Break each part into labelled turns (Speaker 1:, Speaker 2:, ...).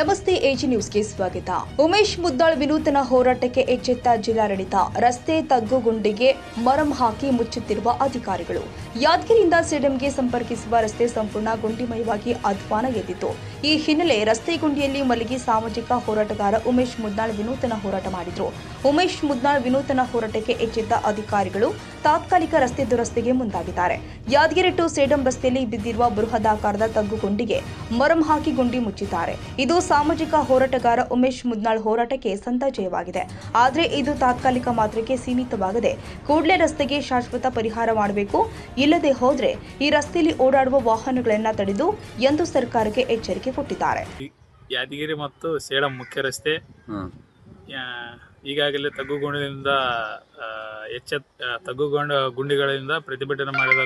Speaker 1: ನಮಸ್ತೆ ಎಜಿ ನ್ಯೂಸ್ಗೆ ಸ್ವಾಗತ. ಉಮೇಶ್ ಮುದ್ನಾಳ್ ವಿನೂತನ ಹೋರಾಟಕ್ಕೆ ಎಚ್ಚೆತ್ತ ಜಿಲ್ಲಾಡಳಿತ. ರಸ್ತೆ ತಗ್ಗುಗುಂಡಿಗೆ ಮರಂ ಹಾಕಿ ಮುಚ್ಚುತ್ತಿರುವ ಅಧಿಕಾರಿಗಳು. ಯಾದಗಿರಿಯಿಂದ ಸಿಎಂಗೆ ಸಂಪರ್ಕಿಸುವ ರಸ್ತೆ ಸಂಪೂರ್ಣ ಗುಂಡಿಮಯವಾಗಿ ಅಧ್ವಾನ ಎದ್ದಿತ್ತು. ಈ ಹಿನ್ನೆಲೆ ರಸ್ತೆ ಗುಂಡಿಯಲ್ಲಿ ಮಲಗಿ ಸಾಮಾಜಿಕ ಹೋರಾಟಗಾರ ಉಮೇಶ್ ಮುದ್ನಾಳ್ ವಿನೂತನ ಹೋರಾಟ ಮಾಡಿದ್ರು. ಉಮೇಶ್ ಮುದ್ನಾಳ್ ವಿನೂತನ ಹೋರಾಟಕ್ಕೆ ಎಚ್ಚೆತ್ತ ಅಧಿಕಾರಿಗಳು ತಾತ್ಕಾಲಿಕ ರಸ್ತೆ ದುರಸ್ತಿಗೆ ಮುಂದಾಗಿದ್ದಾರೆ. ಯಾದಗಿರಿ ಟು ಸೇಡಂ ರಸ್ತೆಯಲ್ಲಿ ಬಿದ್ದಿರುವ ಬೃಹದಾಕಾರದ ತಗ್ಗುಗುಂಡಿಗೆ ಮರಂ ಹಾಕಿ ಗುಂಡಿ ಮುಚ್ಚಿದ್ದಾರೆ. ಇದು ಸಾಮಾಜಿಕ ಹೋರಾಟಗಾರ ಉಮೇಶ್ ಮುದ್ನಾಳ್ ಹೋರಾಟಕ್ಕೆ ಸಂತ ಜಯವಾಗಿದೆ. ಆದರೆ ಇದು ತಾತ್ಕಾಲಿಕ ಮಾತ್ರಕ್ಕೆ ಸೀಮಿತವಾಗದೆ ಕೂಡಲೇ ರಸ್ತೆಗೆ ಶಾಶ್ವತ ಪರಿಹಾರ ಮಾಡಬೇಕು. ಇಲ್ಲದೆ ಹೋದರೆ ಈ ರಸ್ತೆಯಲ್ಲಿ ಓಡಾಡುವ ವಾಹನಗಳನ್ನು ತಡೆದು ಎಂದು ಸರ್ಕಾರಕ್ಕೆ ಎಚ್ಚರಿಕೆ ಕೊಟ್ಟಿದ್ದಾರೆ.
Speaker 2: ಯಾದಗಿರಿ ಮತ್ತು ಸೇಡಂ ಮುಖ್ಯ ರಸ್ತೆ ಈಗಾಗಲೇ ತಗ್ಗುಗುಂಡಿಯಿಂದ ಗುಂಡಿಗಳಿಂದ ಪ್ರತಿಭಟನೆ ಮಾಡುವ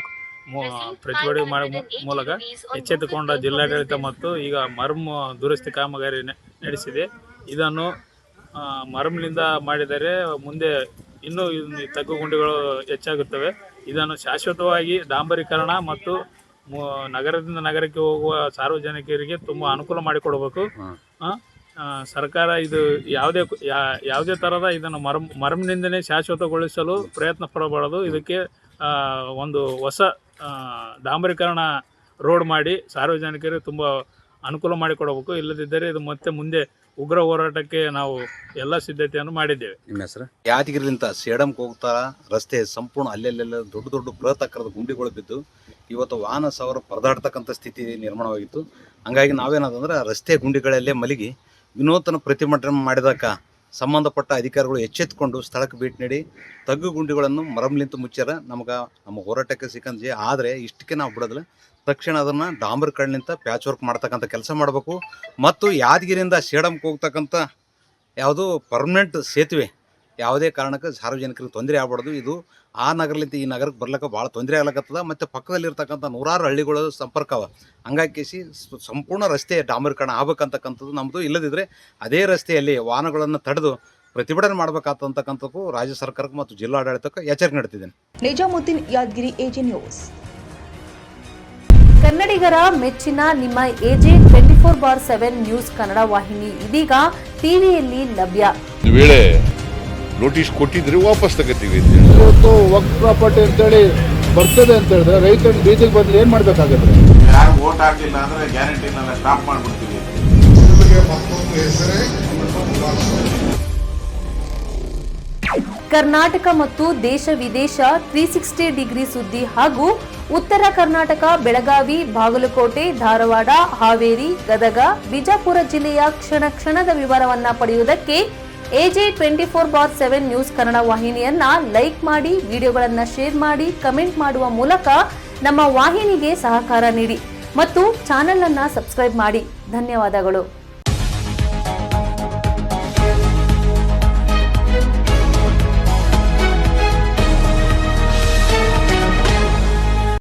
Speaker 2: ಮೂಲಕ ಎಚ್ಚೆತ್ತುಕೊಂಡ ಜಿಲ್ಲಾಡಳಿತ ಮತ್ತು ಈಗ ಮರಂ ದುರಸ್ತಿ ಕಾಮಗಾರಿ ನಡೆಸಿದೆ. ಇದನ್ನು ಮರಂನಿಂದ ಮಾಡಿದರೆ ಮುಂದೆ ಇನ್ನೂ ತಗ್ಗುಗುಂಡಿಗಳು ಹೆಚ್ಚಾಗುತ್ತವೆ. ಇದನ್ನು ಶಾಶ್ವತವಾಗಿ ಡಾಂಬರೀಕರಣ ಮತ್ತು ನಗರದಿಂದ ನಗರಕ್ಕೆ ಹೋಗುವ ಸಾರ್ವಜನಿಕರಿಗೆ ತುಂಬ ಅನುಕೂಲ ಮಾಡಿಕೊಡಬೇಕು. ಸರ್ಕಾರ ಇದು ಯಾವುದೇ ಥರದ ಇದನ್ನು ಮರಂನಿಂದಲೇ ಶಾಶ್ವತಗೊಳಿಸಲು ಪ್ರಯತ್ನ ಪಡಬಾರದು. ಇದಕ್ಕೆ ಒಂದು ಹೊಸ ಡಾಂಬರೀಕರಣ ರೋಡ್ ಮಾಡಿ ಸಾರ್ವಜನಿಕರಿಗೆ ತುಂಬ ಅನುಕೂಲ ಮಾಡಿಕೊಡಬೇಕು. ಇಲ್ಲದಿದ್ದರೆ ಇದು ಮತ್ತೆ ಮುಂದೆ ಉಗ್ರ ಹೋರಾಟಕ್ಕೆ ನಾವು ಎಲ್ಲ ಸಿದ್ಧತೆಯನ್ನು ಮಾಡಿದ್ದೇವೆ.
Speaker 3: ನಿಮ್ಮ ಹೆಸರು? ಯಾದಗಿರಿಲಿಂದ ಸೇಡಂಗೆ ಹೋಗ್ತಾ ರಸ್ತೆ ಸಂಪೂರ್ಣ ಅಲ್ಲೆಲ್ಲೆಲ್ಲ ದೊಡ್ಡ ದೊಡ್ಡ ಬೃಹತ್ತಾಕಾರದ ಗುಂಡಿಗಳು ಬಿದ್ದು ಇವತ್ತು ವಾಹನ ಸಾವಿರ ಪರದಾಡ್ತಕ್ಕಂಥ ಸ್ಥಿತಿ ನಿರ್ಮಾಣವಾಗಿತ್ತು. ಹಂಗಾಗಿ ನಾವೇನಾದಂದ್ರೆ ರಸ್ತೆ ಗುಂಡಿಗಳಲ್ಲೇ ಮಲಗಿ ವಿನೂತನ ಪ್ರತಿಭಟನೆ ಮಾಡಿದಾಗ ಸಂಬಂಧಪಟ್ಟ ಅಧಿಕಾರಿಗಳು ಎಚ್ಚೆತ್ತುಕೊಂಡು ಸ್ಥಳಕ್ಕೆ ಭೇಟಿ ನೀಡಿ ತಗ್ಗು ಗುಂಡಿಗಳನ್ನು ಮರಂಲಿಂತ ಮುಚ್ಚಾರ. ನಮ್ಮ ಹೋರಾಟಕ್ಕೆ ಸಿಕ್ಕಂಜೆ. ಆದರೆ ಇಷ್ಟಕ್ಕೆ ನಾವು ಬಿಡೋದಿಲ್ಲ. ತಕ್ಷಣ ಅದನ್ನು ಡಾಂಬರೀಕರಣಲಿಂತ ಪ್ಯಾಚ್ ವರ್ಕ್ ಮಾಡ್ತಕ್ಕಂಥ ಕೆಲಸ ಮಾಡಬೇಕು. ಮತ್ತು ಯಾದಗಿರಿಯಿಂದ ಸೇಡಂಗೆ ಹೋಗ್ತಕ್ಕಂಥ ಯಾವುದು ಪರ್ಮನೆಂಟ್ ಸೇತುವೆ ಯಾವುದೇ ಕಾರಣಕ್ಕೆ ಸಾರ್ವಜನಿಕರಿಗೆ ತೊಂದರೆ ಆಗ್ಬಾರ್ದು. ಇದು ಆ ನಗರಲಿಂದ ಈ ನಗರಕ್ಕೆ ಬರ್ಲಿಕ್ಕೆ ಭಾಳ ತೊಂದರೆ ಆಗ್ಲಕ್ಕತ್ತದ. ಮತ್ತು ಪಕ್ಕದಲ್ಲಿರ್ತಕ್ಕಂಥ ನೂರಾರು ಹಳ್ಳಿಗಳು ಸಂಪರ್ಕ ಅವ. ಹಂಗಾಗಿ ಸಂಪೂರ್ಣ ರಸ್ತೆ ಡಾಂಬರೀಕರಣ ಆಗ್ಬೇಕಂತಕ್ಕಂಥದ್ದು ನಮ್ಮದು. ಇಲ್ಲದಿದ್ದರೆ ಅದೇ ರಸ್ತೆಯಲ್ಲಿ ವಾಹನಗಳನ್ನು ತಡೆದು ಪ್ರತಿಭಟನೆ ಮಾಡಬೇಕಾಗ್ತಕ್ಕಂಥದ್ದು ರಾಜ್ಯ ಸರ್ಕಾರಕ್ಕೆ ಮತ್ತು ಜಿಲ್ಲಾಡಳಿತಕ್ಕೆ ಎಚ್ಚರಿಕೆ ನೀಡುತ್ತಿದ್ದೇನೆ.
Speaker 1: Nizamuddin, Yadgiri, AG news.
Speaker 4: ಕನ್ನಡಿಗರ ಮೆಚ್ಚಿನ ನಿಮ್ಮ ಎಜೆ 24/7 ನ್ಯೂಸ್ ಕನ್ನಡ ವಾಹಿನಿ ಇದೀಗ ಟಿವಿಯಲ್ಲಿ ಲಭ್ಯ.
Speaker 5: ವೇಳೆ ನೋಟಿಸ್ ಕೊಟ್ಟಿದ್ರೆ ವಾಪಸ್ ತಗೋತೀವಿ.
Speaker 6: ಇವತ್ತು ವಕ್ಫ್ ಪ್ರಾಪರ್ಟಿ ಅಂತೇಳಿ ಬರ್ತದೆ ಅಂತ ಹೇಳಿದ್ರೆ ರೈತರು ಬೀದಿಗೆ ಬದಲು ಏನ್ ಮಾಡ್ಬೇಕಾಗತ್ತೆ?
Speaker 7: ಯಾರು ವೋಟ್ ಹಾಕಿಲ್ಲ ಅಂದ್ರೆ ಗ್ಯಾರಂಟಿನೆಲ್ಲ ಸ್ಟಾಪ್ ಮಾಡ್ಬಿಡ್ತೀವಿ.
Speaker 4: ಕರ್ನಾಟಕ ಮತ್ತು ದೇಶ ವಿದೇಶ 360 ಡಿಗ್ರಿ ಸುದ್ದಿ ಹಾಗೂ ಉತ್ತರ ಕರ್ನಾಟಕ, ಬೆಳಗಾವಿ, ಬಾಗಲಕೋಟೆ, ಧಾರವಾಡ, ಹಾವೇರಿ, ಗದಗ, ಬಿಜಾಪುರ ಜಿಲ್ಲೆಯ ಕ್ಷಣ ಕ್ಷಣದ ವಿವರವನ್ನ ಪಡೆಯುವುದಕ್ಕೆ ಎಜೆ 24/7 ನ್ಯೂಸ್ ಕನ್ನಡ ವಾಹಿನಿಯನ್ನ ಲೈಕ್ ಮಾಡಿ, ವಿಡಿಯೋಗಳನ್ನ ಶೇರ್ ಮಾಡಿ, ಕಮೆಂಟ್ ಮಾಡುವ ಮೂಲಕ ನಮ್ಮ ವಾಹಿನಿಗೆ ಸಹಕಾರ ನೀಡಿ ಮತ್ತು ಚಾನೆಲ್ ಅನ್ನ ಸಬ್ಸ್ಕ್ರೈಬ್ ಮಾಡಿ. ಧನ್ಯವಾದಗಳು.